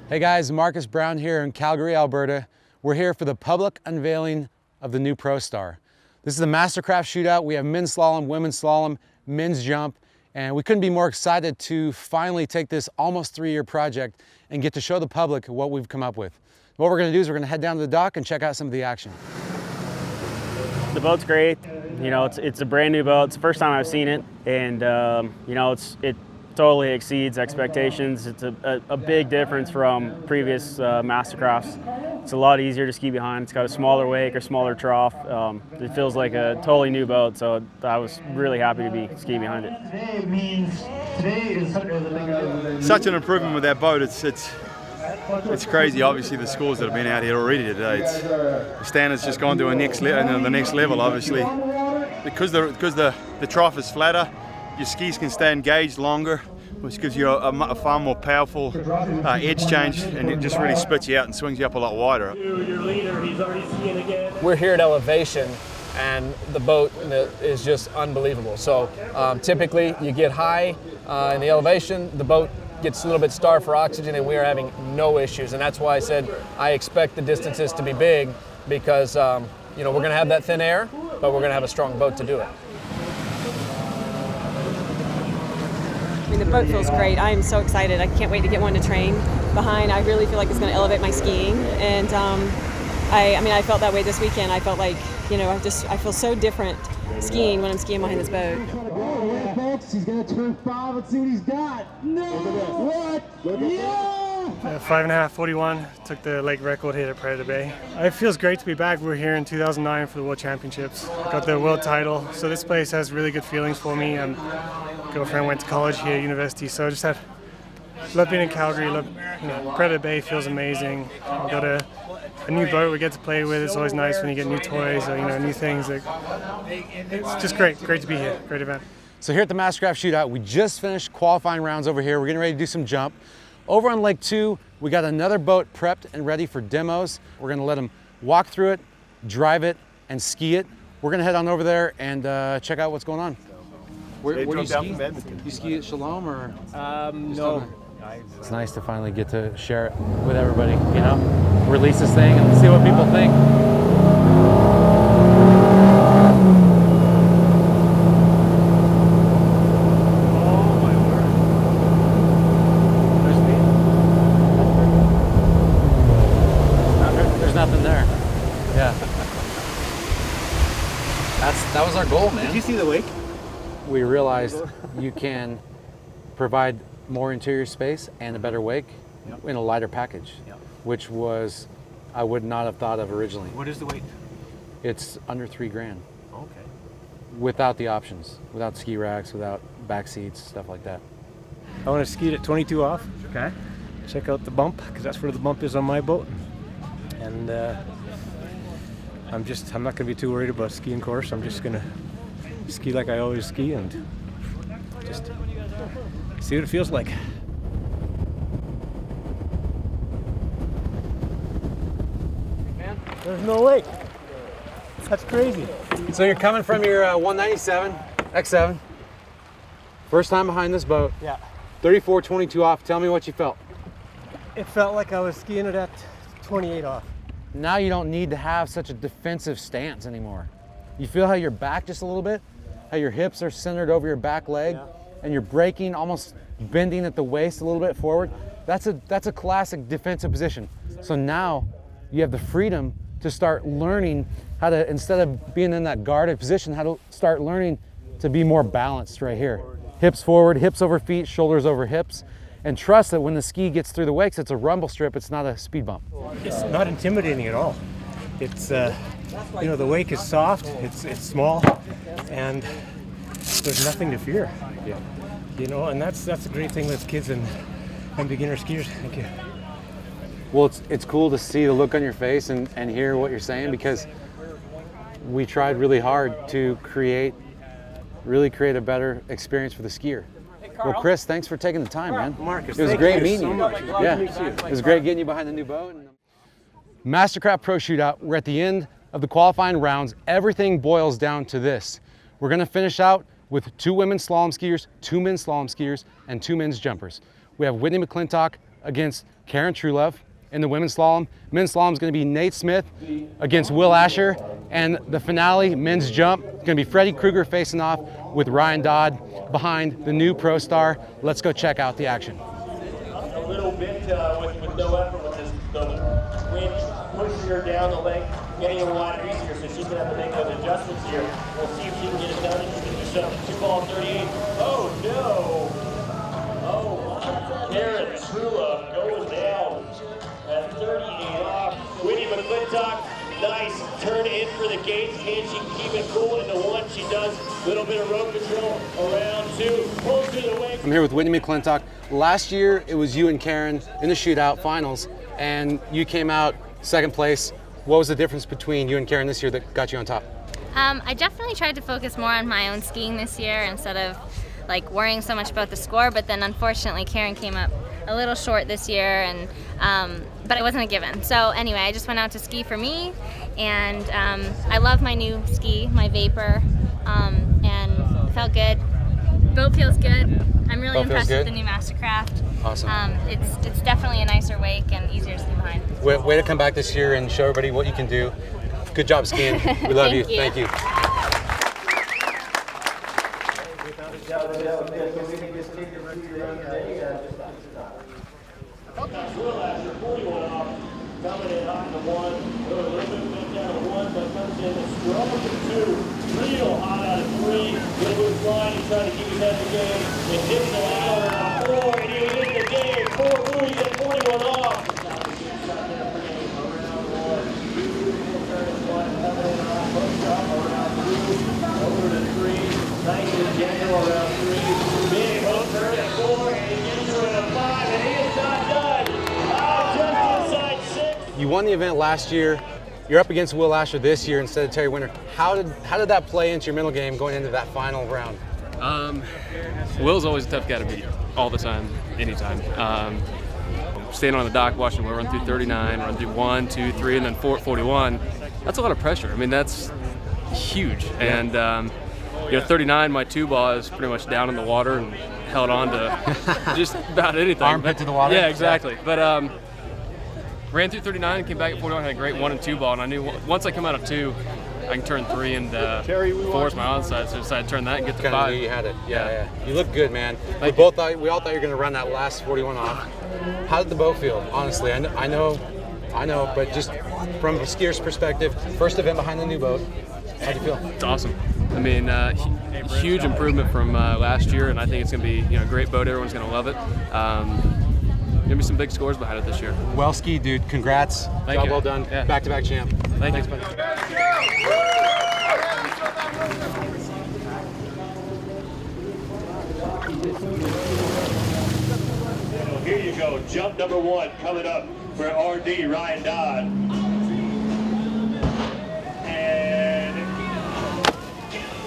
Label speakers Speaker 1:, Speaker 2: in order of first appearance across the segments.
Speaker 1: Hey guys, Marcus Brown here in Calgary, Alberta. We're here for the public unveiling of the new ProStar. This is the MasterCraft Shootout. We have men's slalom, women's slalom, men's jump, and we couldn't be more excited to finally take this almost 3-year project and get to show the public what we've come up with. What we're gonna do is we're gonna head down to the dock and check out some of the action.
Speaker 2: The boat's great. You know, it's a brand new boat. It's the first time I've seen it, and you know, it totally exceeds expectations. It's a big difference from previous MasterCrafts. It's a lot easier to ski behind. It's got a smaller wake or smaller trough. It feels like a totally new boat, so I was really happy to be skiing behind it.
Speaker 3: Today is such an improvement with that boat. It's crazy. Obviously, the scores that have been out here already today. The standard's just gone to the next level. Obviously, because the trough is flatter, your skis can stay engaged longer, which gives you a far more powerful edge change, and it just really spits you out and swings you up a lot wider.
Speaker 4: Your leader, he's already skiing again.
Speaker 5: We're here at elevation, and the boat is just unbelievable. So typically, you get high in the elevation, the boat gets a little bit starved for oxygen, and we are having no issues. And that's why I said I expect the distances to be big, because you know, we're going to have that thin air, but we're going to have a strong boat to do it.
Speaker 6: I mean, the boat feels great. I am so excited. I can't wait to get one to train behind. I really feel like it's going to elevate my skiing. And I mean, I felt that way this weekend. I felt like, you know, I feel so different skiing when I'm skiing behind this boat.
Speaker 7: Yeah, folks, he's going to turn 5. Let's see what he's got. No! What? Yeah!
Speaker 8: 5.5, 41. Took the lake record here at Predator Bay. It feels great to be back. We're here in 2009 for the World Championships. Got the world title, so this place has really good feelings for me. Girlfriend went to college here, university, so I just love being in Calgary. Predator Bay feels amazing. We've got a new boat we get to play with. It's always nice when you get new toys or, you know, new things. It's just great to be here. Great event.
Speaker 1: So here at the MasterCraft Shootout, we just finished qualifying rounds over here. We're getting ready to do some jump. Over on Lake 2, we got another boat prepped and ready for demos. We're gonna let them walk through it, drive it, and ski it. We're gonna head on over there and check out what's going on. Where do you ski? You ski at Shalom or?
Speaker 5: No.
Speaker 1: It's nice to finally get to share it with everybody, you know? Release this thing and see what people think. There's nothing there. Yeah. That was our goal, man.
Speaker 5: Did you see the wake?
Speaker 1: We realized you can provide more interior space and a better wake in a lighter package, which was I would not have thought of originally.
Speaker 5: What is the weight?
Speaker 1: It's under $3 grand.
Speaker 5: Okay.
Speaker 1: Without the options, without ski racks, without back seats, stuff like that.
Speaker 8: I want to ski it at 22 off.
Speaker 5: Okay.
Speaker 8: Check out the bump, because that's where the bump is on my boat. And I'm not going to be too worried about skiing course. I'm just going to ski like I always ski and just see what it feels like. There's no lake. That's crazy.
Speaker 1: So you're coming from your 197 X7. First time behind this boat.
Speaker 8: Yeah.
Speaker 1: 34-22 off. Tell me what you felt.
Speaker 8: It felt like I was skiing it at 28 off.
Speaker 1: Now you don't need to have such a defensive stance anymore. You feel how you're back just a little bit? How your hips are centered over your back leg, and you're braking, almost bending at the waist a little bit forward. That's a classic defensive position. So now you have the freedom to start learning how to, instead of being in that guarded position, how to start learning to be more balanced right here. Hips forward, hips over feet, shoulders over hips, and trust that when the ski gets through the wakes, it's a rumble strip, it's not a speed bump.
Speaker 8: It's not intimidating at all. It's, you know, the wake is soft, it's small, and there's nothing to fear. Yeah. You know, and that's a great thing with kids and beginner skiers. Thank you.
Speaker 1: Well, it's cool to see the look on your face and hear what you're saying, because we tried really hard to really create a better experience for the skier. Well, Chris, thanks for taking the time, man.
Speaker 8: Marcus,
Speaker 1: it was great meeting you. Yeah, it was great getting you behind the new boat. MasterCraft Pro Shootout, we're at the end of the qualifying rounds. Everything boils down to this. We're gonna finish out with 2 women's slalom skiers, 2 men's slalom skiers, and 2 men's jumpers. We have Whitney McClintock, against Karen Truelove in the women's slalom. Men's slalom is going to be Nate Smith against Will Asher. And the finale, men's jump, is going to be Freddy KRUEGER facing off with Ryan Dodd behind the new ProStar. Let's go check out the action.
Speaker 4: A little bit with no effort with this, the wind pushing her down the leg, getting her wider easier, so she's going to have to make those adjustments here. We'll see if she can get it done. She can do something. 2:38. Oh, no. Oh, Karen Truelove going down at 38 off. Whitney McClintock, nice turn in for the gates. Can she keep it cool into one? She does. Little bit of road control around two. Pulls to the wing.
Speaker 1: I'm here with Whitney McClintock. Last year, it was you and Karen in the shootout finals, and you came out second place. What was the difference between you and Karen this year that got you on top?
Speaker 9: I definitely tried to focus more on my own skiing this year instead of like worrying so much about the score, but then unfortunately Karen came up a little short this year, and but it wasn't a given. So anyway, I just went out to ski for me, and I love my new ski, my Vapor, and it felt good. Boat feels good. I'm really impressed with the new MasterCraft.
Speaker 1: Awesome.
Speaker 9: It's definitely a nicer wake and easier to ski behind.
Speaker 1: Way to come back this year and show everybody what you can do. Good job skiing. We love you. Thank you.
Speaker 4: Coming in hot to one, a little bit bent down to one, but comes in strong to two, real hot out of three, little bit flying, he's trying to keep his head in the game, and dips the ladder around four, and he was in the game, 4 buoys at 41 off. Over to three, nice and gentle around three, big hook turn at 4, and he gets her at a 5, and he is not done. Just inside 6.
Speaker 1: You won the event last year. You're up against Will Asher this year instead of Terry Winter. How did that play into your mental game going into that final round?
Speaker 10: Will's always a tough guy to beat, all the time, anytime. Standing on the dock watching Will run through 39, run through 1, 2, 3, and then 41. That's a lot of pressure. I mean, that's huge. And 39, my 2-ball is pretty much down in the water and held on to just about anything.
Speaker 1: Armpit to the water?
Speaker 10: Yeah, exactly. But ran through 39 and came back at 41, had a great 1 and 2 ball, and I knew once I come out of 2, I can turn 3 and 4 is my onside, so I decided to turn that and get to 5.
Speaker 1: You had it. Yeah. You look good, man. We all thought you were going to run that last 41 off. How did the boat feel? Honestly, I know, but just from a skier's perspective, first event behind the new boat, how do you feel?
Speaker 10: It's awesome. I mean, huge improvement from last year, and I think it's going to be a great boat. Everyone's going to love it. Going to be some big scores behind it this year.
Speaker 1: Well skied, dude. Congrats.
Speaker 10: Thank you.
Speaker 1: Well done.
Speaker 10: Yeah.
Speaker 1: Back-to-back champ.
Speaker 10: Thanks,
Speaker 1: buddy.
Speaker 4: Here you go, jump number 1 coming up for RD Ryan Dodd. And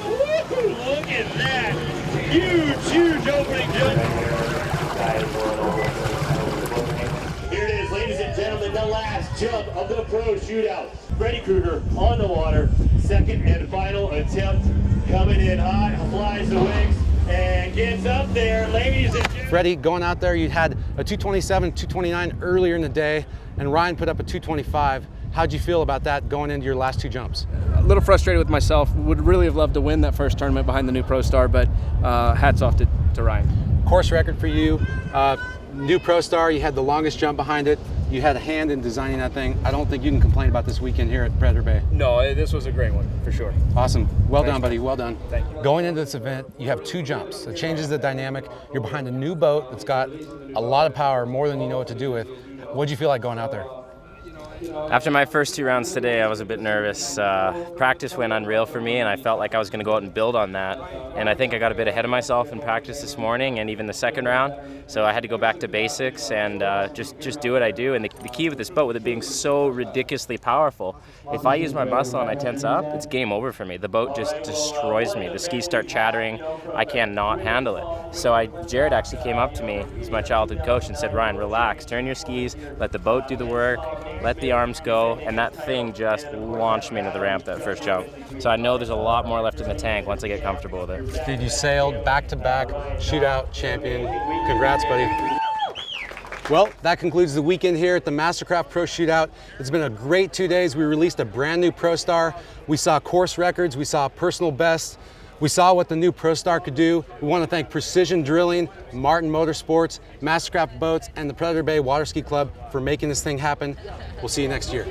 Speaker 4: woo-hoo, look at that. Huge opening jump. Here it is, ladies and gentlemen, the last jump of the Pro Shootout. Freddy KRUEGER on the water, second and final attempt, coming in hot, flies the wings, and gets up there, ladies and gentlemen.
Speaker 1: Freddy, going out there, you had a 227, 229 earlier in the day, and Ryan put up a 225. How'd you feel about that going into your last 2 jumps?
Speaker 11: A little frustrated with myself. Would really have loved to win that first tournament behind the new ProStar, but hats off to Ryan.
Speaker 1: Course record for you. New ProStar, you had the longest jump behind it. You had a hand in designing that thing. I don't think you can complain about this weekend here at Predator Bay.
Speaker 11: No, this was a great one, for sure.
Speaker 1: Awesome. Well done, buddy. Well done.
Speaker 11: Thank you.
Speaker 1: Going into this event, you have 2 jumps. It changes the dynamic. You're behind a new boat that's got a lot of power, more than you know what to do with. What'd you feel like going out there?
Speaker 12: After my first 2 rounds today, I was a bit nervous. Practice went unreal for me, and I felt like I was going to go out and build on that. And I think I got a bit ahead of myself in practice this morning and even the second round. So I had to go back to basics and just do what I do. And the key with this boat, with it being so ridiculously powerful, if I use my muscle and I tense up, it's game over for me. The boat just destroys me. The skis start chattering. I cannot handle it. So Jared actually came up to me, he's my childhood coach, and said, Ryan, relax, turn your skis, let the boat do the work, let the arms go, and that thing just launched me into the ramp that first jump. So I know there's a lot more left in the tank once I get comfortable with it.
Speaker 1: Steve, you sailed back-to-back shootout champion. Congrats, buddy. Well, that concludes the weekend here at the MasterCraft Pro Shootout. It's been a great 2 days. We released a brand new ProStar. We saw course records, we saw personal bests. We saw what the new ProStar could do. We want to thank Precision Drilling, Martin Motorsports, MasterCraft Boats, and the Predator Bay Waterski Club for making this thing happen. We'll see you next year.